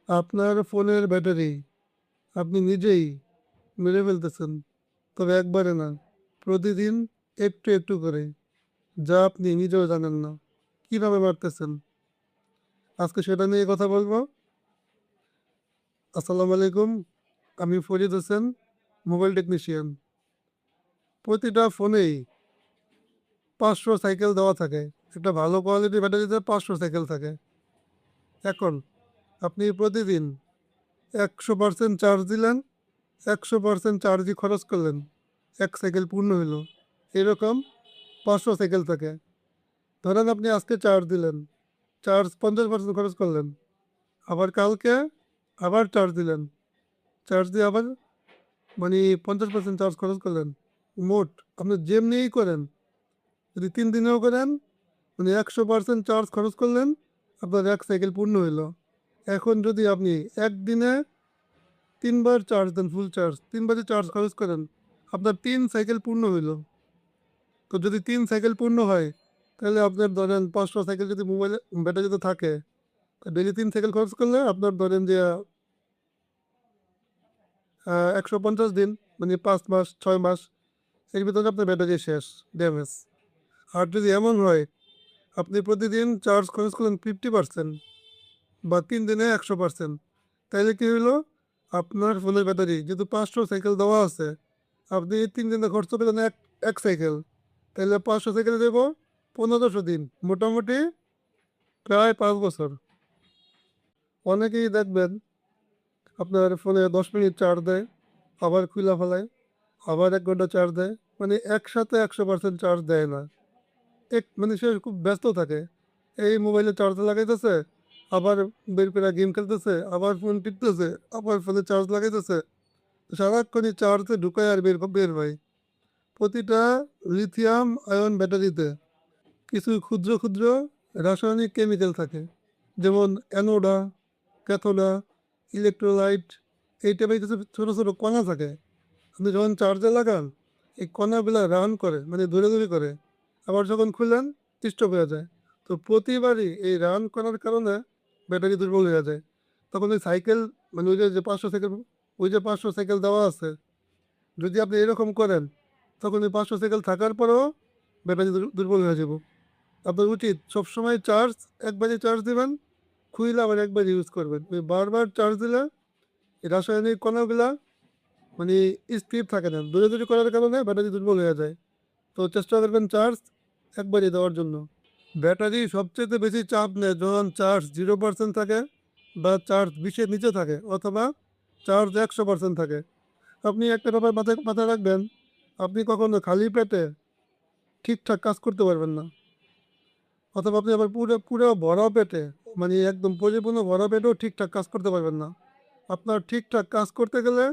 আপনার ফোনের ব্যাটারি আপনি নিজেই মেরে ফেলতেছেন, তবে একবারে না, প্রতিদিন একটু একটু করে, যা আপনি নিজেও জানেন না কিভাবে মারতেছেন। আজকে সেটা নিয়ে কথা বলবো। আসসালামু আলাইকুম, আমি ফরিদ হোসেন, মোবাইল টেকনিশিয়ান। প্রতিটা ফোনেই 500 সাইকেল দেওয়া থাকে। একটা ভালো কোয়ালিটির ব্যাটারিতে 500 সাইকেল থাকে। এখন আপনি প্রতিদিন 100% চার্জ দিলেন, 100% চার্জই খরচ করলেন, 1 সাইকেল পূর্ণ হইল। এরকম 500 সাইকেল থাকে। ধরেন আপনি আজকে চার্জ দিলেন, চার্জ 50% খরচ করলেন, আবার কালকে আবার চার্জ দিলেন, চার্জ দিয়ে আবার 50% চার্জ খরচ করলেন। মোট আপনি যেমনিই করেন, যদি 3 দিনেও করেন, 100% চার্জ খরচ করলেন, আপনার 1 সাইকেল পূর্ণ হইল। এখন যদি আপনি একদিনে 3বার চার্জ দেন, ফুল চার্জ 3বারে চার্জ খরচ করেন, আপনার 3 সাইকেল পূর্ণ হইল। তো যদি 3 সাইকেল পূর্ণ হয়, তাহলে আপনার ধরেন 500 সাইকেল যদি মোবাইলে ব্যাটারিতে থাকে, ডেইলি 3 সাইকেল খরচ করলে আপনার ধরেন যে 150 দিন, 5 মাস 6 মাস, এর ভিতরে আপনার ব্যাটারি শেষ, ড্যামেজ। আর যদি এমন হয় আপনি প্রতিদিন চার্জ খরচ করলেন 50% বা 3 দিনে 100%, তাইলে কি হইলো, আপনার ফোনের ব্যাটারি যেহেতু 500 সাইকেল দেওয়া আছে, আপনি 3 দিনে খরচ করলেন এক সাইকেল, তাহলে 500 সাইকেল দেব 1500 দিন, মোটামুটি প্রায় 5 বছর। অনেকেই দেখবেন আপনার ফোনে 10 মিনিট চার্জ দেয়, আবার খুলে ফেলায়, আবার 1 ঘন্টা চার্জ দেয়, একসাথে 100% চার্জ দেয় না। সে খুব ব্যস্ত থাকে, এই মোবাইলে চার্জ লাগাইতেছে, আবার বের করে গেম খেলতেছে, আবার ফোন টিপতেছে, আবার ফোনে চার্জ লাগাইতেছে, সারাক্ষণই চার্জে ঢুকায় আর বের বের হয়। প্রতিটা লিথিয়াম আয়ন ব্যাটারিতে কিছু ক্ষুদ্র ক্ষুদ্র রাসায়নিক কেমিক্যাল থাকে, যেমন অ্যানোডা, ক্যাথোডা, ইলেকট্রোলাইট, এই টাইপের কিছু ছোটো ছোটো কণা থাকে। আপনি যখন চার্জে লাগান, এই কণাগুলো রান করে, দৌড়াদৌড়ি করে, আবার যখন খুললেন স্টপ হয়ে যায়। তো প্রতিবারই এই রান করার কারণে ব্যাটারি দুর্বল হয়ে যায়। তখন ওই সাইকেল, ওই যে 500 সাইকেল, ওই যে 500 সাইকেল দেওয়া আছে, যদি আপনি এরকম করেন, তখন ওই 500 সাইকেল থাকার পরেও ব্যাটারি দুর্বল হয়ে যাব। আপনার উচিত সবসময় চার্জ একবারই চার্জ দেবেন, খুইলে আবার একবার ইউজ করবেন। ওই বারবার চার্জ দিলে এই রাসায়নিক কণাগুলা মানে স্থির থাকে না, দৌড়াদৌড়ি করার কারণে ব্যাটারি দুর্বল হয়ে যায়। তো চেষ্টা করবেন চার্জ একবারই দেওয়ার জন্য। ব্যাটারি সবচেয়ে বেশি চাপ নেয় যখন চার্জ 0% থাকে, বা চার্জ 20-এর নিচে থাকে, অথবা চার্জ 100% থাকে। আপনি একটা ব্যাপার মাথায় রাখবেন, আপনি কখনো খালি পেটে ঠিকঠাক কাজ করতে পারবেন না, অথবা আপনি আবার পুরো পুরো ভরা পেটে, একদম পরিপূর্ণ ভরা পেটেও ঠিকঠাক কাজ করতে পারবেন না। আপনার ঠিকঠাক কাজ করতে গেলে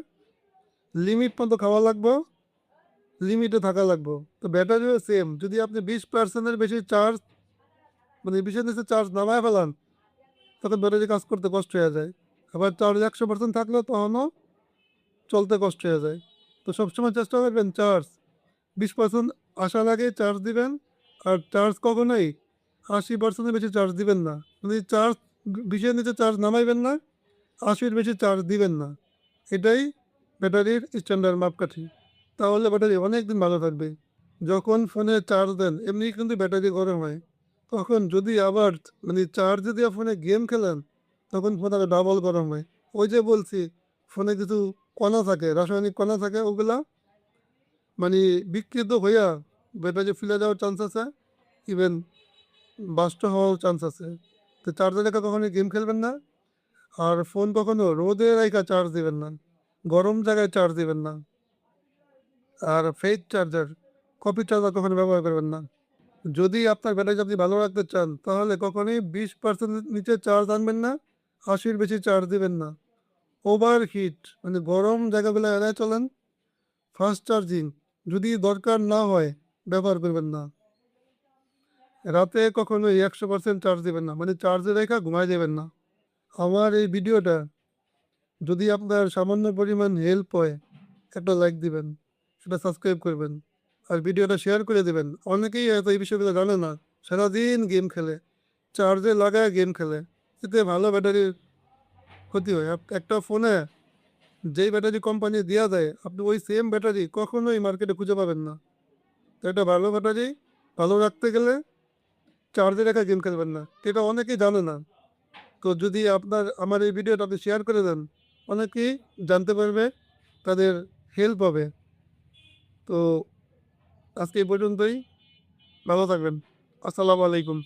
লিমিট মতো খাওয়া লাগবে, লিমিটে থাকা লাগবে। তো ব্যাটারিও সেম, যদি আপনি 20%-এর বেশি চার্জ, 20-এর নিচে চার্জ নামায় ফেলান, তখন ব্যাটারি কাজ করতে কষ্ট হয়ে যায়। আবার চার্জ 100% থাকলেও তখনও চলতে কষ্ট হয়ে যায়। তো সবসময় চেষ্টা করবেন চার্জ 20% আসার আগে চার্জ দিবেন। আর চার্জ কখনোই 80%-এর বেশি চার্জ দিবেন না, চার্জ 20-এর নিচে চার্জ নামাইবেন না, 80-এর বেশি চার্জ দিবেন না। এটাই ব্যাটারির স্ট্যান্ডার্ড মাপকাঠি। তাহলে ব্যাটারি অনেক দিন ভালো থাকবে। যখন ফোনে চার্জ দেন, এমনি কিন্তু ব্যাটারি গরম হয়, তখন যদি আবার চার্জ দিয়ে ফোনে গেম খেলেন, তখন ফোন আরো ডাবল গরম হয়। ওই যে বলছি, ফোনে কিছু কণা থাকে, রাসায়নিক কণা থাকে, ওগুলা মানে বিকৃত হইয়া ব্যাটারি ফুলে যাওয়ার চান্স আছে, ইভেন বাস্ট হওয়ার চান্স আছে। তো চার্জার রেখে কখনো গেম খেলবেন না। আর ফোন কখনো রোদে রেখে চার্জ দিবেন না, গরম জায়গায় চার্জ দিবেন না। আর ফেক চার্জার, কপি চার্জার কখনো ব্যবহার করবেন না। যদি আপনার ব্যাটারি আপনি ভালো রাখতে চান, তাহলে কখনোই 20% নিচে চার্জ আনবেন না, 80-এর বেশি চার্জ দিবেন না। ওভার হিট, গরম জায়গাগুলো এড়ায় চলেন। ফাস্ট চার্জিং যদি দরকার না হয় ব্যবহার করবেন না। রাতে কখনোই 100% চার্জ দিবেন না, চার্জে রেখা ঘুমাই দেবেন না। আমার এই ভিডিওটা যদি আপনার সামান্য পরিমাণ হেল্প হয়, একটা লাইক দিবেন, সেটা সাবস্ক্রাইব করবেন, আর ভিডিওটা শেয়ার করে দেবেন। অনেকেই হয়তো এই বিষয়গুলো জানে না, সারাদিন গেম খেলে, চার্জে লাগায় গেম খেলে। এতে ভালো ব্যাটারির ক্ষতি হয়। একটা ফোনে যেই ব্যাটারি কোম্পানি দেওয়া যায় আপনি ওই সেম ব্যাটারি কখনোই মার্কেটে খুঁজে পাবেন না। তো এটা ভালো ব্যাটারি ভালো রাখতে গেলে চার্জে রেখে গেম খেলবেন না, তো এটা অনেকেই জানে না। তো যদি আমার এই ভিডিওটা আপনি শেয়ার করে দেন, অনেকেই জানতে পারবে, তাদের হেল্প হবে। তো আজকে এই পর্যন্তই। ভালো থাকবেন। আসসালামু আলাইকুম।